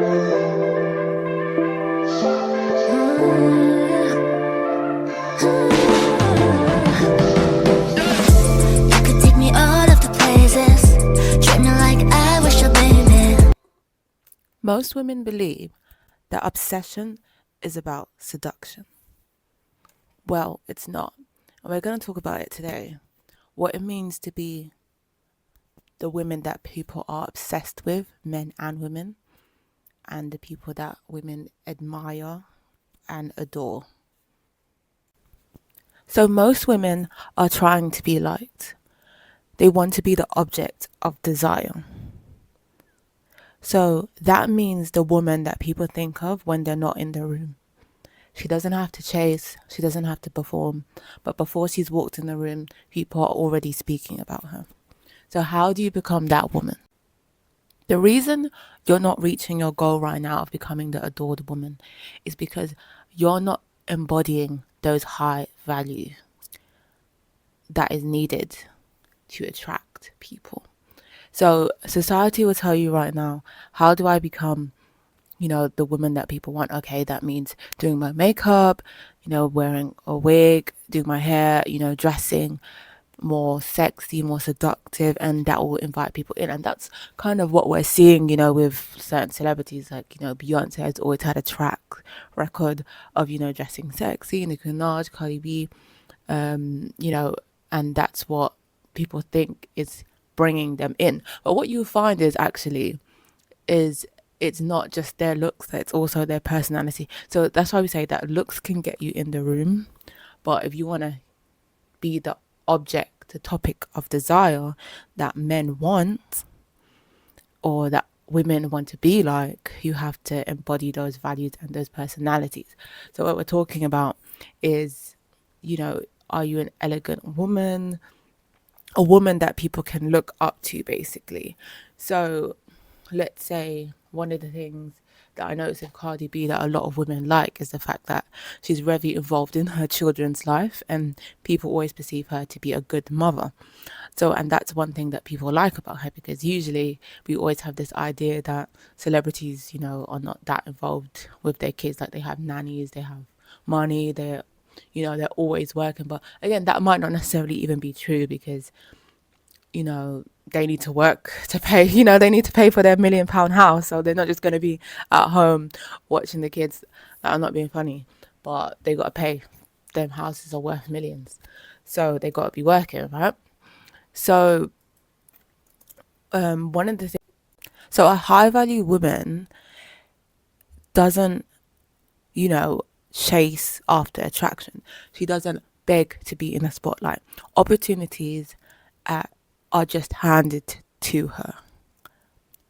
could take me all of the places, treat me like I wish your baby. Most women believe that obsession is about seduction. Well, it's not. And we're going to talk about it today. What it means to be the women that people are obsessed with, men and women, and the people that women admire and adore. So most women are trying to be liked. They want to be the object of desire. So that means the woman that people think of when they're not in the room. She doesn't have to chase, she doesn't have to perform, but before she's walked in the room, people are already speaking about her. So how do you become that woman? The reason you're not reaching your goal right now of becoming the adored woman is because you're not embodying those high values that is needed to attract people. So society will tell you right now, how do I become, the woman that people want? Okay, that means doing my makeup, wearing a wig, doing my hair, dressing more sexy, more seductive, and that will invite people in. And that's kind of what we're seeing, with certain celebrities like, Beyonce has always had a track record of, dressing sexy, Nicki Minaj, Cardi B, and that's what people think is bringing them in. But what you find is it's not just their looks, it's also their personality. So that's why we say that looks can get you in the room, but if you want to be the object, the topic of desire that men want or that women want to be like, you have to embody those values and those personalities. So what we're talking about is, are you an elegant woman, a woman that people can look up to, basically? So let's say one of the things that I notice with Cardi B that a lot of women like is the fact that she's very involved in her children's life, and people always perceive her to be a good mother. So, and that's one thing that people like about her, because usually we always have this idea that celebrities, are not that involved with their kids. Like, they have nannies, they have money, they're always working. But again, that might not necessarily even be true, because they need to work to pay, they need to pay for their £1 million house. So they're not just going to be at home watching the kids. I'm not being funny, but they got to pay. Them houses are worth millions. So they got to be working, right? So one of the things, so a high value woman doesn't, chase after attraction. She doesn't beg to be in the spotlight. Opportunities are just handed to her.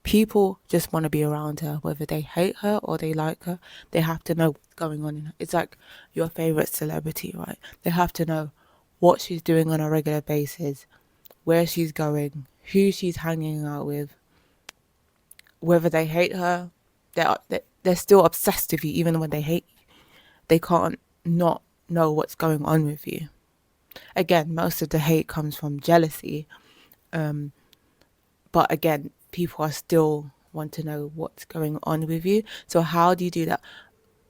People just want to be around her, whether they hate her or they like her. They have to know what's going on in her. It's like your favorite celebrity, right? They have to know what she's doing on a regular basis, where she's going, who she's hanging out with. Whether they hate her, they're still obsessed with you, even when they hate you. They can't not know what's going on with you. Again, most of the hate comes from jealousy. But again, people are still want to know what's going on with you. So how do you do that?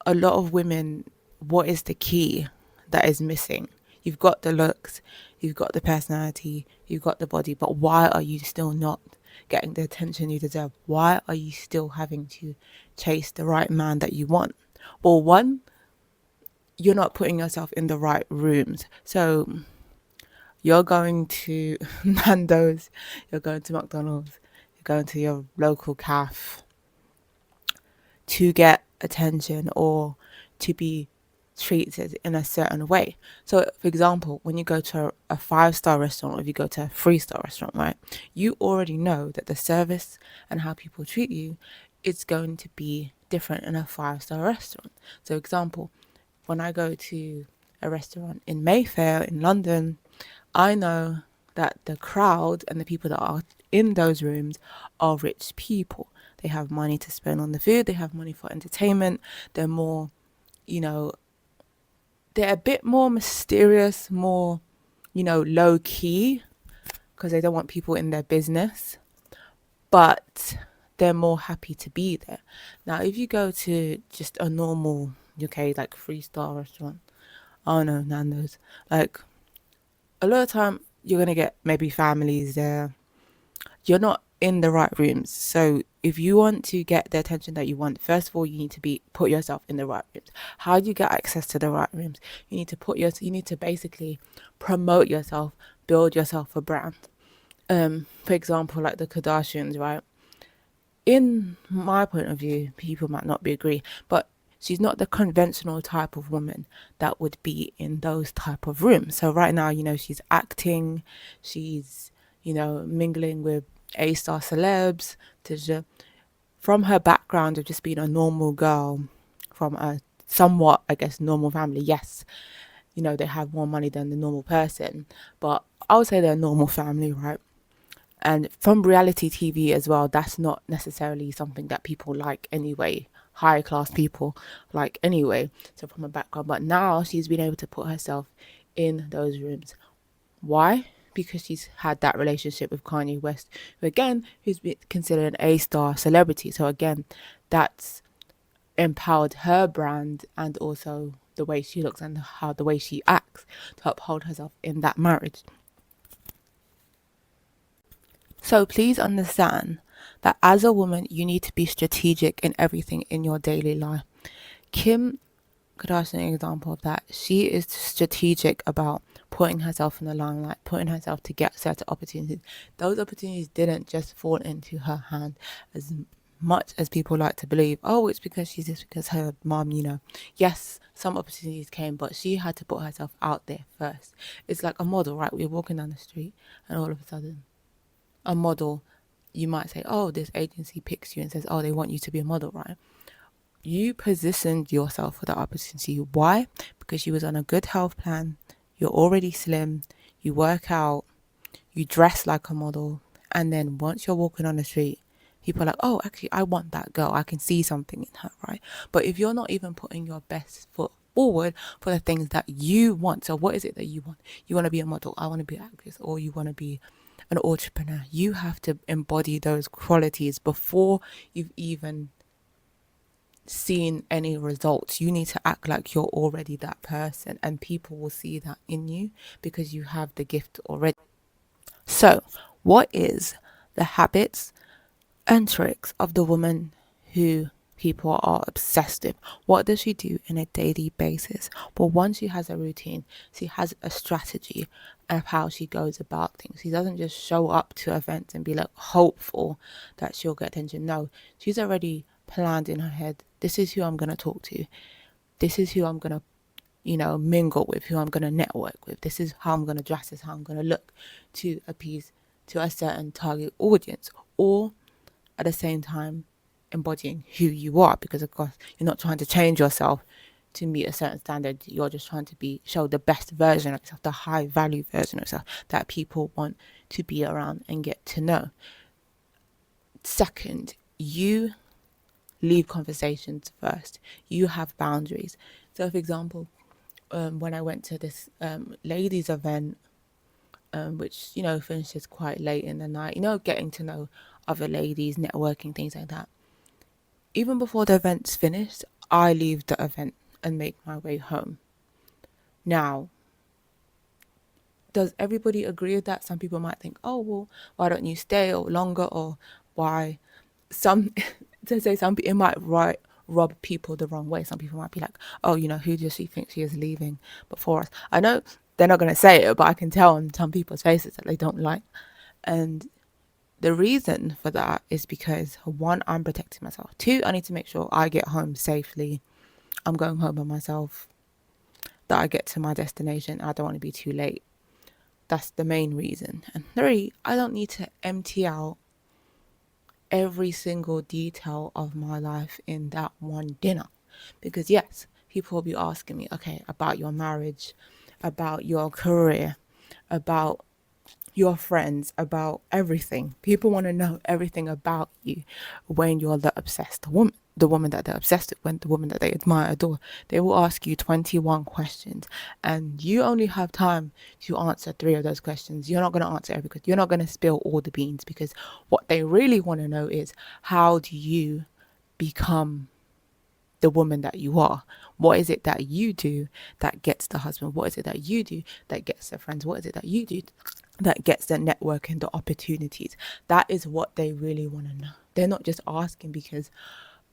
A lot of women, what is the key that is missing? You've got the looks, you've got the personality, you've got the body, but why are you still not getting the attention you deserve? Why are you still having to chase the right man that you want? Well, one, you're not putting yourself in the right rooms. So you're going to Nando's, you're going to McDonald's, you're going to your local cafe to get attention or to be treated in a certain way. So, for example, when you go to a 5-star restaurant, or if you go to a 3-star restaurant, right, you already know that the service and how people treat you is going to be different in a 5-star restaurant. So, example, when I go to a restaurant in Mayfair in London, I know that the crowd and the people that are in those rooms are rich people. They have money to spend on the food. They have money for entertainment. They're more, they're a bit more mysterious, more, low key, because they don't want people in their business. But they're more happy to be there. Now, if you go to just a normal UK like 3-star restaurant, I don't know, Nando's, like a lot of time you're gonna get maybe families there. You're not in the right rooms. So if you want to get the attention that you want, first of all, you need to be put yourself in the right rooms. How do you get access to the right rooms? You need to basically promote yourself, build yourself a brand. For example, like the Kardashians, right? In my point of view, people might not be agree, but she's not the conventional type of woman that would be in those type of rooms. So right now, she's acting, she's, mingling with A-star celebs, from her background of just being a normal girl from a somewhat, I guess, normal family. Yes, they have more money than the normal person, but I would say they're a normal family, right? And from reality TV as well, that's not necessarily something that people like anyway. Higher class people like anyway. So from a background, but now she's been able to put herself in those rooms. Why? Because she's had that relationship with Kanye West, who again, who's been considered an A-star celebrity. So again, that's empowered her brand and also the way she looks and how the way she acts to uphold herself in that marriage. So please understand that as a woman, you need to be strategic in everything in your daily life. Kim Kardashian, an example of that, she is strategic about putting herself in the limelight, putting herself to get certain opportunities. Those opportunities didn't just fall into her hand as much as people like to believe. Oh, it's because she's just because her mom, Yes, some opportunities came, but she had to put herself out there first. It's like a model, right? We're walking down the street and all of a sudden a model, you might say, oh, this agency picks you and says, oh, they want you to be a model, right? You positioned yourself for that opportunity. Why? Because you was on a good health plan, you're already slim, you work out, you dress like a model, and then once you're walking on the street, people are like, oh, actually, I want that girl. I can see something in her, right? But if you're not even putting your best foot forward for the things that you want, so what is it that you want? You want to be a model, I want to be an actress, or you want to be an entrepreneur. You have to embody those qualities before you've even seen any results. You need to act like you're already that person, and people will see that in you because you have the gift already. So, what is the habits and tricks of the woman who people are obsessed with? What does she do in a daily basis? Well, one, she has a routine. She has a strategy of how she goes about things. She doesn't just show up to events and be like hopeful that she'll get attention. No, she's already planned in her head. This is who I'm going to talk to. This is who I'm going to mingle with, who I'm going to network with. This is how I'm going to dress, this is how I'm going to look to appease to a certain target audience, or at the same time embodying who you are, because of course you're not trying to change yourself to meet a certain standard. You're just trying to show the best version of yourself, the high value version of yourself that people want to be around and get to know. Second, you leave conversations first. You have boundaries. So for example, when I went to this ladies event, which finishes quite late in the night, getting to know other ladies, networking, things like that. Even before the event's finished, I leave the event and make my way home. Now, does everybody agree with that? Some people might think, oh, well, why don't you stay or longer, or why? Some, to say some, it might rub people the wrong way. Some people might be like, oh, who does she think she is leaving before us? I know they're not going to say it, but I can tell on some people's faces that they don't like. And the reason for that is because, one, I'm protecting myself. Two, I need to make sure I get home safely. I'm going home by myself, that I get to my destination. I don't want to be too late. That's the main reason. And three, I don't need to empty out every single detail of my life in that one dinner. Because yes, people will be asking me, okay, about your marriage, about your career, about your friends about everything. People want to know everything about you when you're the obsessed woman. The woman that they're obsessed with, when the woman that they admire, adore, they will ask you 21 questions, and you only have time to answer 3 of those questions. You're not going to answer every question. You're not going to spill all the beans, because what they really want to know is, how do you become the woman that you are? What is it that you do that gets the husband? What is it that you do that gets the friends? What is it that you do that gets the network and the opportunities? That is what they really want to know. They're not just asking because,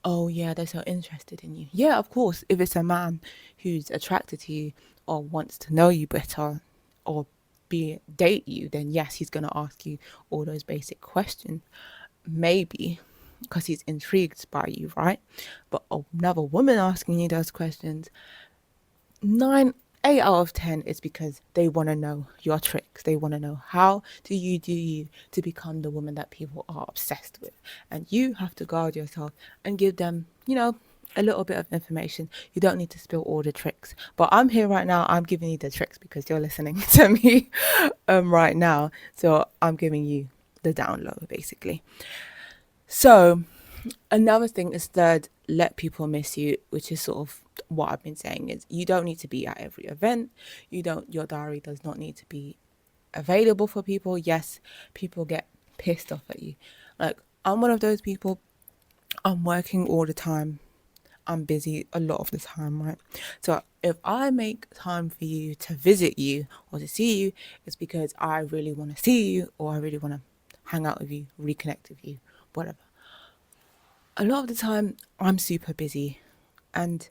oh yeah, they're so interested in you. Yeah, of course, if it's a man who's attracted to you or wants to know you better or date you, then yes, he's going to ask you all those basic questions. Maybe because he's intrigued by you, right? But another woman asking you those questions, 8 out of 10 is because they want to know your tricks. They want to know, how do you to become the woman that people are obsessed with? And you have to guard yourself and give them, a little bit of information. You don't need to spill all the tricks. But I'm here right now. I'm giving you the tricks because you're listening to me right now. So I'm giving you the download, basically. So another thing is that let people miss you, which is sort of what I've been saying, is you don't need to be at every event. Your diary does not need to be available for people. Yes, people get pissed off at you. Like, I'm one of those people. I'm working all the time. I'm busy a lot of the time, right? So if I make time for you to visit you or to see you, it's because I really want to see you, or I really want to hang out with you, reconnect with you, whatever. A lot of the time I'm super busy, and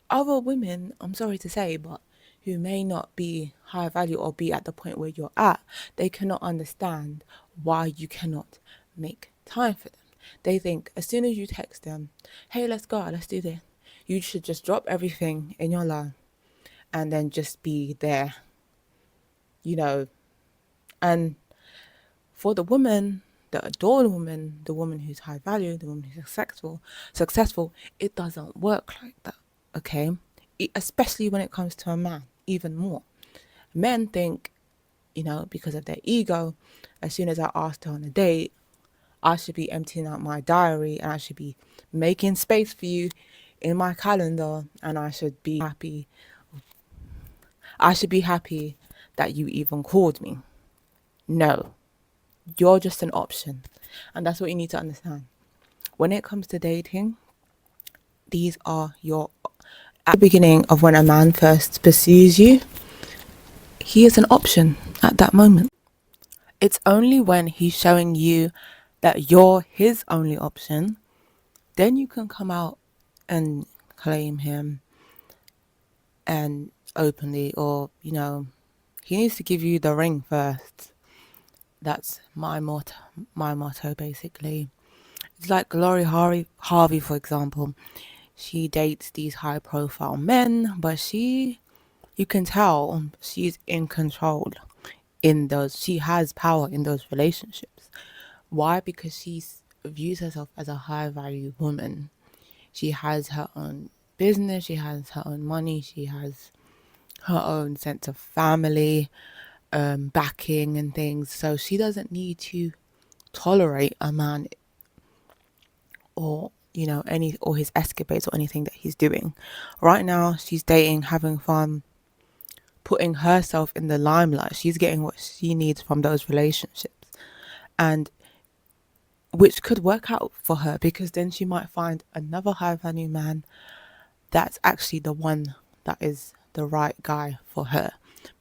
other women, I'm sorry to say, but who may not be high value or be at the point where you're at, they cannot understand why you cannot make time for them. They think as soon as you text them, hey, let's go, let's do this, you should just drop everything in your life and then just be there, you know. And for the woman, the adored woman, the woman who's high value, the woman who's successful, it doesn't work like that, okay? Especially when it comes to a man, even more. Men think, because of their ego, as soon as I asked her on a date, I should be emptying out my diary and I should be making space for you in my calendar, and I should be happy. I should be happy that you even called me. No, you're just an option. And that's what you need to understand. When it comes to dating, these are at the beginning of when a man first pursues you, he is an option at that moment. It's only when he's showing you that you're his only option, then you can come out and claim him and openly, or, he needs to give you the ring first. That's my motto basically. It's like Glory Harvey, for example. She dates these high profile men, but you can tell she's in control she has power in those relationships. Why? Because she views herself as a high value woman. She has her own business, she has her own money, she has her own sense of family, backing and things. So she doesn't need to tolerate a man, or or his escapades or anything that he's doing. Right now she's dating, having fun, putting herself in the limelight. She's getting what she needs from those relationships, and which could work out for her, because then she might find another high value man that's actually the one that is the right guy for her,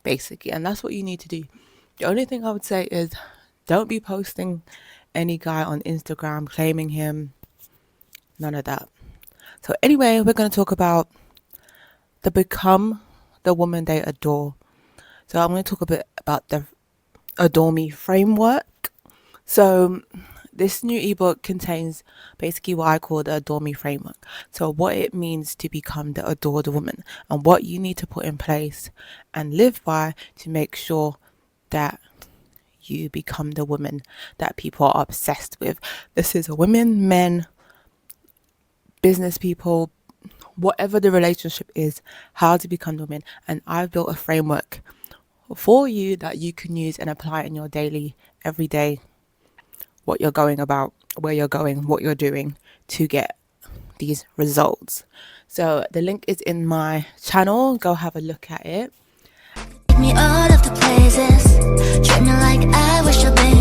basically. And that's what you need to do. The only thing I would say is, don't be posting any guy on Instagram claiming him. None of that. So anyway, we're going to talk about the become the woman they adore. So I'm going to talk a bit about the Adore Me framework. So this new ebook contains basically what I call the Adore Me framework. So what it means to become the adored woman, and what you need to put in place and live by to make sure that you become the woman that people are obsessed with. This is women, men, business people, whatever the relationship is, how to become the woman. And I've built a framework for you that you can use and apply in your daily, everyday, what you're going about, where you're going, what you're doing to get these results. So the link is in my channel. Go have a look at it. Take me all of the places, treat me like I wish I'd been.